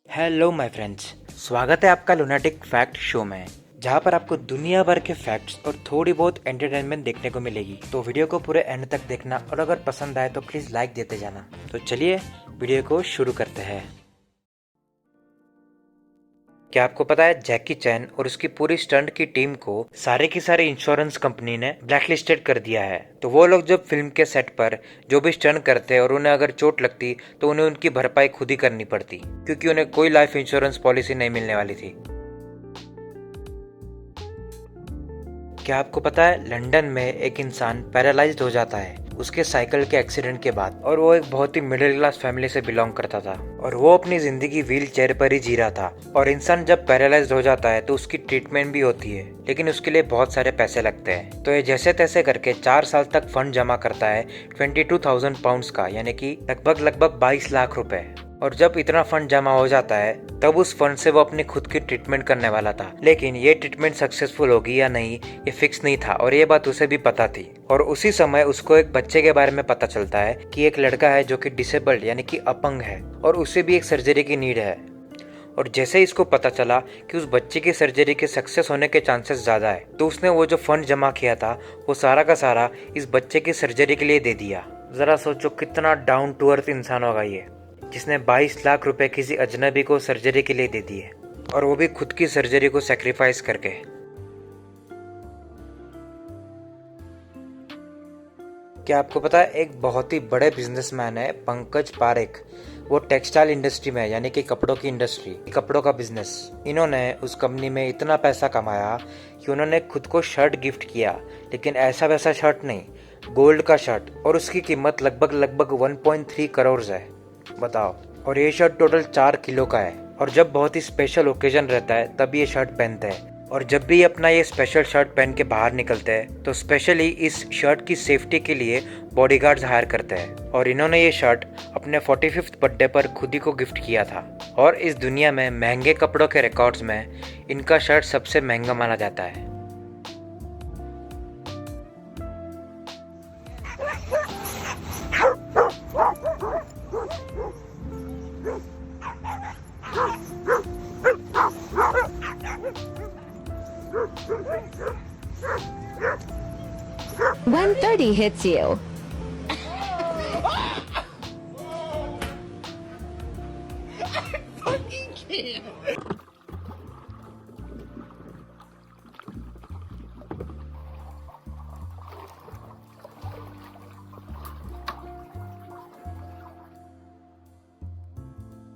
Hello my friends, स्वागत है आपका लुनाटिक फैक्ट शो में, जहां पर आपको दुनिया भर के फैक्ट्स और थोड़ी बहुत एंटरटेनमेंट देखने को मिलेगी। तो वीडियो को पूरे एंड तक देखना और अगर पसंद आए तो प्लीज लाइक देते जाना। तो चलिए वीडियो को शुरू करते हैं। क्या आपको पता है जैकी चैन और उसकी पूरी स्टंट की टीम को सारे की सारे इंश्योरेंस कंपनी ने ब्लैकलिस्टेड कर दिया है। तो वो लोग जब फिल्म के सेट पर जो भी स्टंट करते और उन्हें अगर चोट लगती तो उन्हें उनकी भरपाई खुद ही करनी पड़ती, क्योंकि उन्हें कोई लाइफ इंश्योरेंस पॉलिसी नहीं मिलने वाली थी। क्या आपको पता है लंदन में एक इंसान पैरालाइज्ड हो जाता है उसके साइकिल के एक्सीडेंट के बाद, और वो एक बहुत ही मिडिल क्लास फैमिली से बिलोंग करता था और वो अपनी जिंदगी व्हील चेयर पर ही जी रहा था। और इंसान जब पैरालाइज्ड हो जाता है तो उसकी ट्रीटमेंट भी होती है, लेकिन उसके लिए बहुत सारे पैसे लगते हैं। तो ये जैसे तैसे करके 4 साल तक फंड जमा करता है 22,000 पाउंड्स का, यानी कि लगभग 22 लाख रुपए। और जब इतना फंड जमा हो जाता है तब उस फंड से वो अपनी खुद की ट्रीटमेंट करने वाला था, लेकिन ये ट्रीटमेंट सक्सेसफुल होगी या नहीं ये फिक्स नहीं था और ये बात उसे भी पता थी। और उसी समय उसको एक बच्चे के बारे में पता चलता है कि एक लड़का है जो कि डिसेबल्ड यानी कि अपंग है और उसे भी एक सर्जरी की नीड है। और जैसे ही इसको पता चला कि उस बच्चे की सर्जरी के सक्सेस होने के चांसेस ज्यादा है, तो उसने वो जो फंड जमा किया था वो सारा का सारा इस बच्चे की सर्जरी के लिए दे दिया। जरा सोचो कितना डाउन टू अर्थ इंसान होगा ये, जिसने 22 लाख रुपए किसी अजनबी को सर्जरी के लिए दे दिए, और वो भी खुद की सर्जरी को सैक्रिफाइस करके। क्या आपको पता है एक बहुत ही बड़े बिजनेसमैन है पंकज पारेख। वो टेक्सटाइल इंडस्ट्री में यानी कि कपड़ों की इंडस्ट्री, कपड़ों का बिजनेस, इन्होंने उस कंपनी में इतना पैसा कमाया कि उन्होंने खुद को शर्ट गिफ्ट किया, लेकिन ऐसा वैसा शर्ट नहीं, गोल्ड का शर्ट, और उसकी कीमत लगभग 1.3 करोड़ है। बताओ। और ये शर्ट टोटल 4 किलो का है, और जब बहुत ही स्पेशल ओकेजन रहता है तब ये शर्ट पहनते हैं। और जब भी अपना ये स्पेशल शर्ट पहन के बाहर निकलते हैं तो स्पेशली इस शर्ट की सेफ्टी के लिए बॉडीगार्ड्स हायर करते हैं। और इन्होंने ये शर्ट अपने 45th बर्थडे पर खुद ही को गिफ्ट किया था। और इस दुनिया में महंगे कपड़ों के रिकॉर्ड्स में इनका शर्ट सबसे महंगा माना जाता है। When 30 hits you.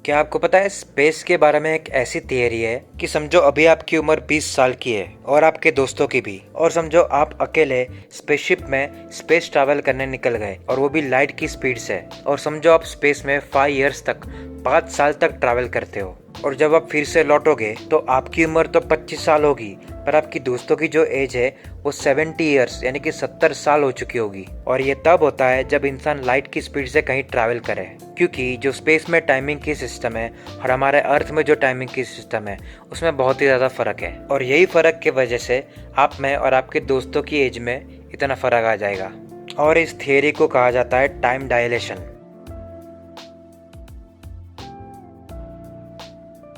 क्या आपको पता है स्पेस के बारे में एक ऐसी थियरी है कि समझो अभी आपकी उम्र 20 साल की है और आपके दोस्तों की भी, और समझो आप अकेले स्पेसशिप में स्पेस ट्रैवल करने निकल गए और वो भी लाइट की स्पीड से, और समझो आप स्पेस में 5 इयर्स तक 5 साल तक ट्रैवल करते हो, और जब आप फिर से लौटोगे तो आपकी उम्र तो 25 साल होगी, पर आपकी दोस्तों की जो एज है वो 70 इयर्स यानी कि 70 साल हो चुकी होगी। और ये तब होता है जब इंसान लाइट की स्पीड से कहीं ट्रैवल करे, क्योंकि जो स्पेस में टाइमिंग की सिस्टम है और हमारे अर्थ में जो टाइमिंग की सिस्टम है उसमें बहुत ही ज़्यादा फर्क है। और यही फर्क की वजह से आप में और आपके दोस्तों की एज में इतना फर्क आ जाएगा। और इस थियरी को कहा जाता है टाइम डायलेशन।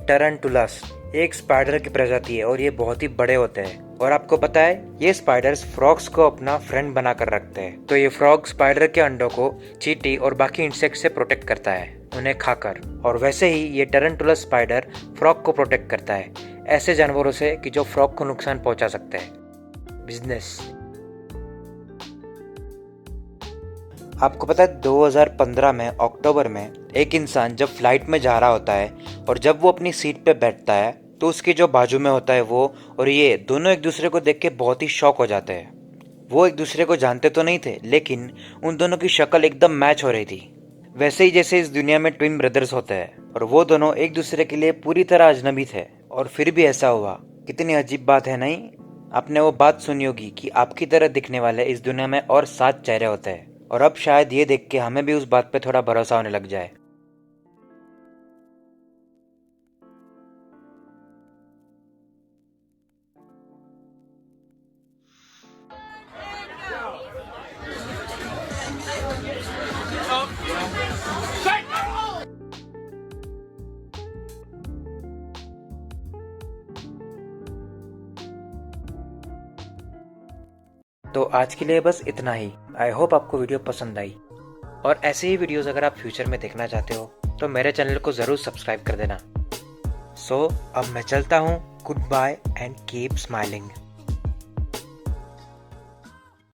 टरंटुलस एक स्पाइडर की प्रजाति है और ये बहुत ही बड़े होते हैं। और आपको पता है ये स्पाइडर्स फ्रॉग्स को अपना फ्रेंड बनाकर रखते हैं। तो ये फ्रॉग स्पाइडर के अंडों को चींटी और बाकी इंसेक्ट से प्रोटेक्ट करता है उन्हें खाकर, और वैसे ही ये टरंटुलस स्पाइडर फ्रॉग को प्रोटेक्ट करता है ऐसे जानवरों से कि जो फ्रॉग को नुकसान पहुंचा सकते हैं। बिजनेस। आपको पता है 2015 में अक्टूबर में एक इंसान जब फ्लाइट में जा रहा होता है और जब वो अपनी सीट पे बैठता है तो उसके जो बाजू में होता है वो और ये दोनों एक दूसरे को देख के बहुत ही शॉक हो जाते हैं। वो एक दूसरे को जानते तो नहीं थे, लेकिन उन दोनों की शक्ल एकदम मैच हो रही थी, वैसे ही जैसे इस दुनिया में ट्विन ब्रदर्स होते हैं। और वो दोनों एक दूसरे के लिए पूरी तरह अजनबी थे, और फिर भी ऐसा हुआ। कितनी अजीब बात है नहीं? आपने वो बात सुनी होगी कि आपकी तरह दिखने वाले इस दुनिया में और 7 चेहरे होते हैं, और अब शायद ये देख के हमें भी उस बात पे थोड़ा भरोसा होने लग जाए। तो आज के लिए बस इतना ही। आई होप आपको वीडियो पसंद आई, और ऐसे ही वीडियोस अगर आप फ्यूचर में देखना चाहते हो तो मेरे चैनल को ज़रूर सब्सक्राइब कर देना। सो अब मैं चलता हूँ। Good bye and keep smiling.